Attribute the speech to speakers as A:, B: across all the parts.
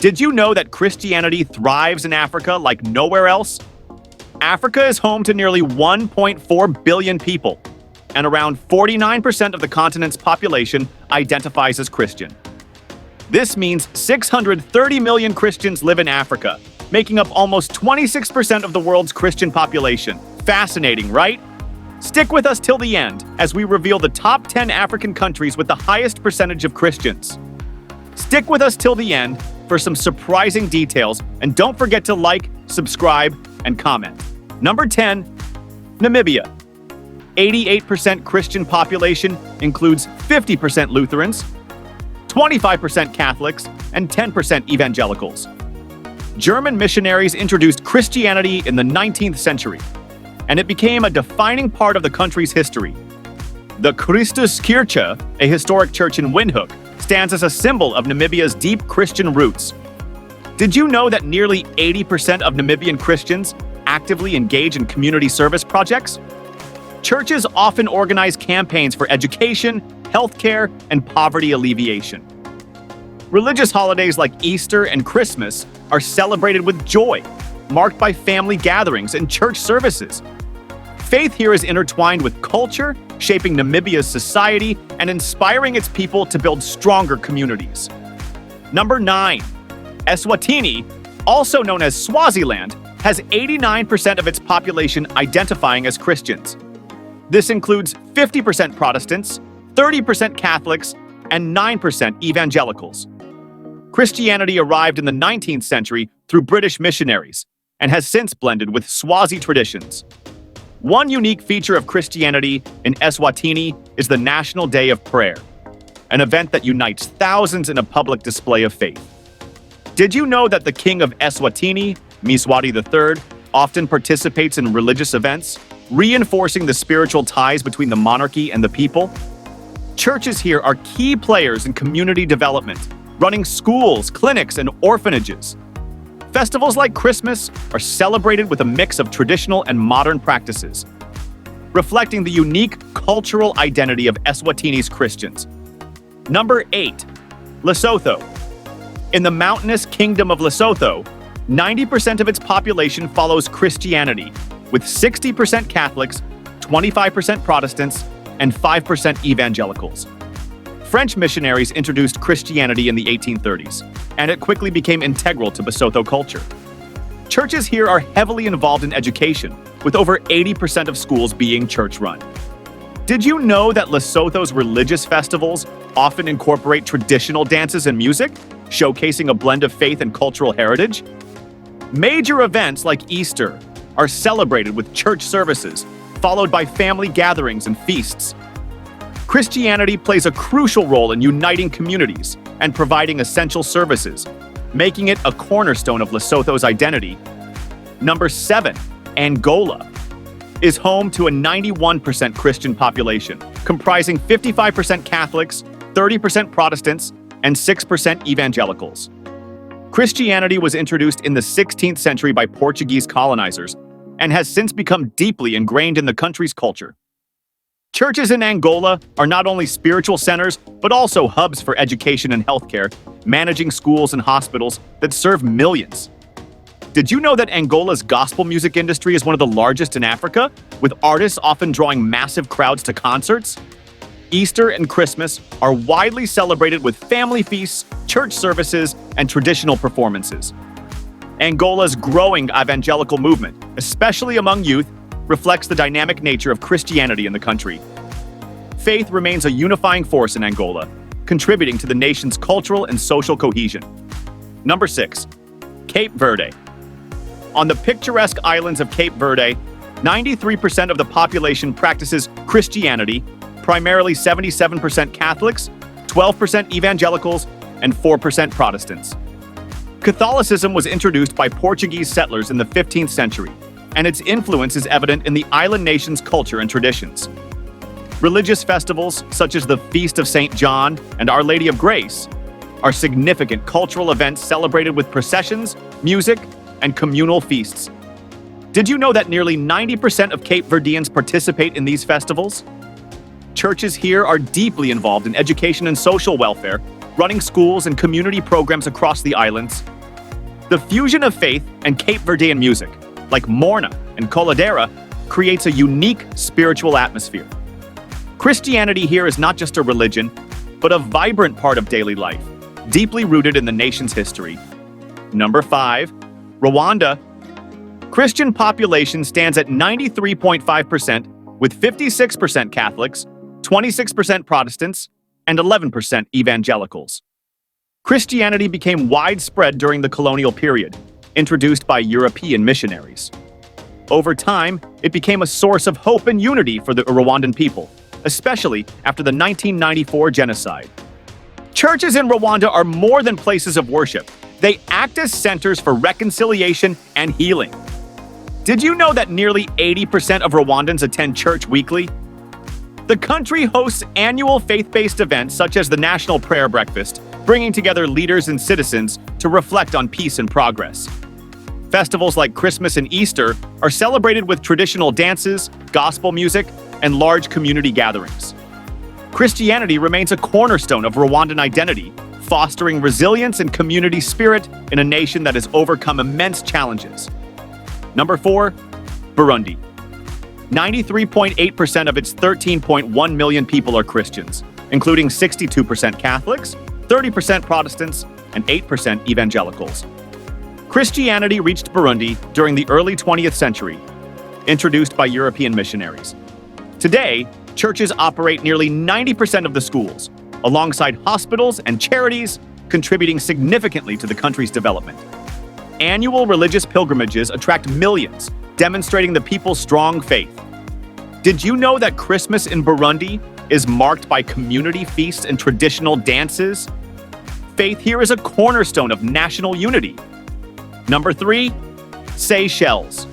A: Did you know that Christianity thrives in Africa like nowhere else? Africa is home to nearly 1.4 billion people, and around 49% of the continent's population identifies as Christian. This means 630 million Christians live in Africa, making up almost 26% of the world's Christian population. Fascinating, right? Stick with us till the end as we reveal the top 10 African countries with the highest percentage of Christians. Stick with us till the end for some surprising details, and don't forget to like, subscribe, and comment. Number 10, Namibia. 88% Christian population includes 50% Lutherans, 25% Catholics, and 10% evangelicals. German missionaries introduced Christianity in the 19th century, and it became a defining part of the country's history. The Christuskirche, a historic church in Windhoek, stands as a symbol of Namibia's deep Christian roots. Did you know that nearly 80% of Namibian Christians actively engage in community service projects? Churches often organize campaigns for education, healthcare, and poverty alleviation. Religious holidays like Easter and Christmas are celebrated with joy, marked by family gatherings and church services. Faith here is intertwined with culture, shaping Namibia's society and inspiring its people to build stronger communities. Number 9. Eswatini, also known as Swaziland, has 89% of its population identifying as Christians. This includes 50% Protestants, 30% Catholics, and 9% evangelicals. Christianity arrived in the 19th century through British missionaries and has since blended with Swazi traditions. One unique feature of Christianity in Eswatini is the National Day of Prayer, an event that unites thousands in a public display of faith. Did you know that the king of Eswatini, Mswati III, often participates in religious events, reinforcing the spiritual ties between the monarchy and the people? Churches here are key players in community development, running schools, clinics, and orphanages. Festivals like Christmas are celebrated with a mix of traditional and modern practices, reflecting the unique cultural identity of Eswatini's Christians. Number 8. Lesotho. In the mountainous kingdom of Lesotho, 90% of its population follows Christianity, with 60% Catholics, 25% Protestants, and 5% evangelicals. French missionaries introduced Christianity in the 1830s, and it quickly became integral to Lesotho culture. Churches here are heavily involved in education, with over 80% of schools being church-run. Did you know that Lesotho's religious festivals often incorporate traditional dances and music, showcasing a blend of faith and cultural heritage? Major events like Easter are celebrated with church services, followed by family gatherings and feasts. Christianity plays a crucial role in uniting communities and providing essential services, making it a cornerstone of Lesotho's identity. Number 7, Angola, is home to a 91% Christian population, comprising 55% Catholics, 30% Protestants, and 6% evangelicals. Christianity was introduced in the 16th century by Portuguese colonizers and has since become deeply ingrained in the country's culture. Churches in Angola are not only spiritual centers, but also hubs for education and healthcare, managing schools and hospitals that serve millions. Did you know that Angola's gospel music industry is one of the largest in Africa, with artists often drawing massive crowds to concerts? Easter and Christmas are widely celebrated with family feasts, church services, and traditional performances. Angola's growing evangelical movement, especially among youth, reflects the dynamic nature of Christianity in the country. Faith remains a unifying force in Angola, contributing to the nation's cultural and social cohesion. Number 6. Cape Verde. On the picturesque islands of Cape Verde, 93% of the population practices Christianity, primarily 77% Catholics, 12% evangelicals, and 4% Protestants. Catholicism was introduced by Portuguese settlers in the 15th century, and its influence is evident in the island nation's culture and traditions. Religious festivals, such as the Feast of St. John and Our Lady of Grace, are significant cultural events celebrated with processions, music, and communal feasts. Did you know that nearly 90% of Cape Verdeans participate in these festivals? Churches here are deeply involved in education and social welfare, running schools and community programs across the islands, The fusion of faith and Cape Verdean music, like Morna and Coladera, creates a unique spiritual atmosphere. Christianity here is not just a religion, but a vibrant part of daily life, deeply rooted in the nation's history. Number 5, Rwanda. Christian population stands at 93.5%, with 56% Catholics, 26% Protestants, and 11% evangelicals. Christianity became widespread during the colonial period, introduced by European missionaries. Over time, it became a source of hope and unity for the Rwandan people, especially after the 1994 genocide. Churches in Rwanda are more than places of worship. They act as centers for reconciliation and healing. Did you know that nearly 80% of Rwandans attend church weekly? The country hosts annual faith-based events such as the National Prayer Breakfast, bringing together leaders and citizens to reflect on peace and progress. Festivals like Christmas and Easter are celebrated with traditional dances, gospel music, and large community gatherings. Christianity remains a cornerstone of Rwandan identity, fostering resilience and community spirit in a nation that has overcome immense challenges. Number 4, Burundi. 93.8% of its 13.1 million people are Christians, including 62% Catholics, 30% Protestants, and 8% evangelicals. Christianity reached Burundi during the early 20th century, introduced by European missionaries. Today, churches operate nearly 90% of the schools, alongside hospitals and charities, contributing significantly to the country's development. Annual religious pilgrimages attract millions, demonstrating the people's strong faith. Did you know that Christmas in Burundi is marked by community feasts and traditional dances? Faith here is a cornerstone of national unity. Number 3, Seychelles.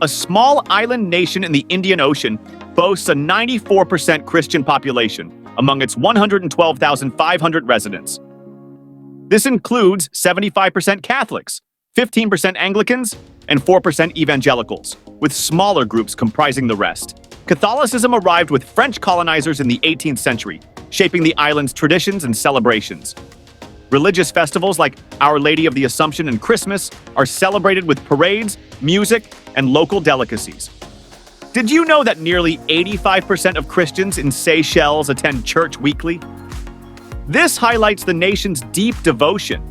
A: A small island nation in the Indian Ocean boasts a 94% Christian population among its 112,500 residents. This includes 75% Catholics, 15% Anglicans, and 4% evangelicals, with smaller groups comprising the rest. Catholicism arrived with French colonizers in the 18th century, shaping the island's traditions and celebrations. Religious festivals like Our Lady of the Assumption and Christmas are celebrated with parades, music, and local delicacies. Did you know that nearly 85% of Christians in Seychelles attend church weekly? This highlights the nation's deep devotion.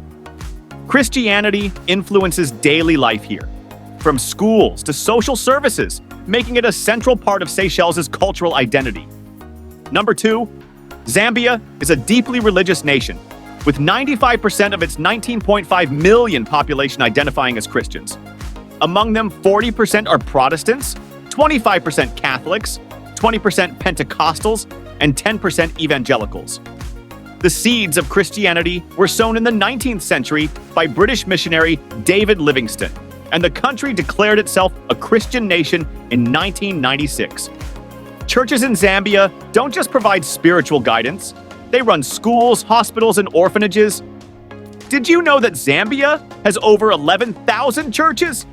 A: Christianity influences daily life here, from schools to social services, making it a central part of Seychelles' cultural identity. Number 2, Zambia is a deeply religious nation, with 95% of its 19.5 million population identifying as Christians. Among them, 40% are Protestants, 25% Catholics, 20% Pentecostals, and 10% evangelicals. The seeds of Christianity were sown in the 19th century by British missionary David Livingstone, and the country declared itself a Christian nation in 1996. Churches in Zambia don't just provide spiritual guidance, they run schools, hospitals, and orphanages. Did you know that Zambia has over 11,000 churches?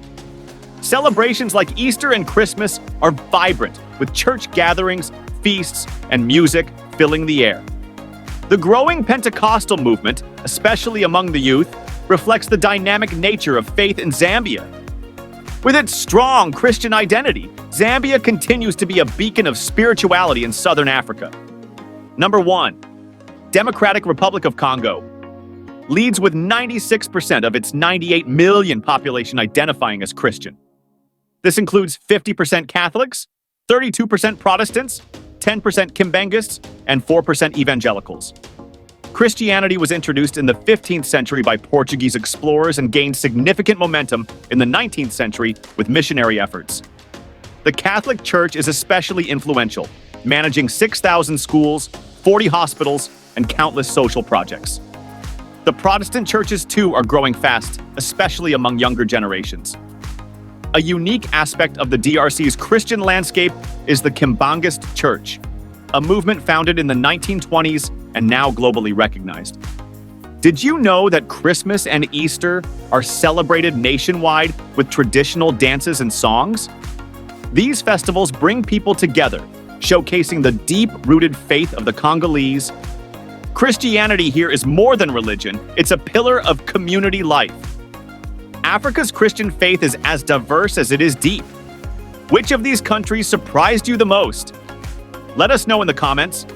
A: Celebrations like Easter and Christmas are vibrant, with church gatherings, feasts, and music filling the air. The growing Pentecostal movement, especially among the youth, reflects the dynamic nature of faith in Zambia. With its strong Christian identity, Zambia continues to be a beacon of spirituality in southern Africa. Number 1, Democratic Republic of Congo leads with 96% of its 98 million population identifying as Christian. This includes 50% Catholics, 32% Protestants, 10% Kimbangists, and 4% evangelicals. Christianity was introduced in the 15th century by Portuguese explorers and gained significant momentum in the 19th century with missionary efforts. The Catholic Church is especially influential, managing 6,000 schools, 40 hospitals, and countless social projects. The Protestant churches, too, are growing fast, especially among younger generations. A unique aspect of the DRC's Christian landscape is the Kimbangist Church, a movement founded in the 1920s and now globally recognized. Did you know that Christmas and Easter are celebrated nationwide with traditional dances and songs? These festivals bring people together, showcasing the deep-rooted faith of the Congolese. Christianity here is more than religion, it's a pillar of community life. Africa's Christian faith is as diverse as it is deep. Which of these countries surprised you the most? Let us know in the comments.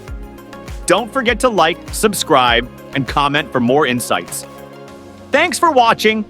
A: Don't forget to like, subscribe, and comment for more insights. Thanks for watching.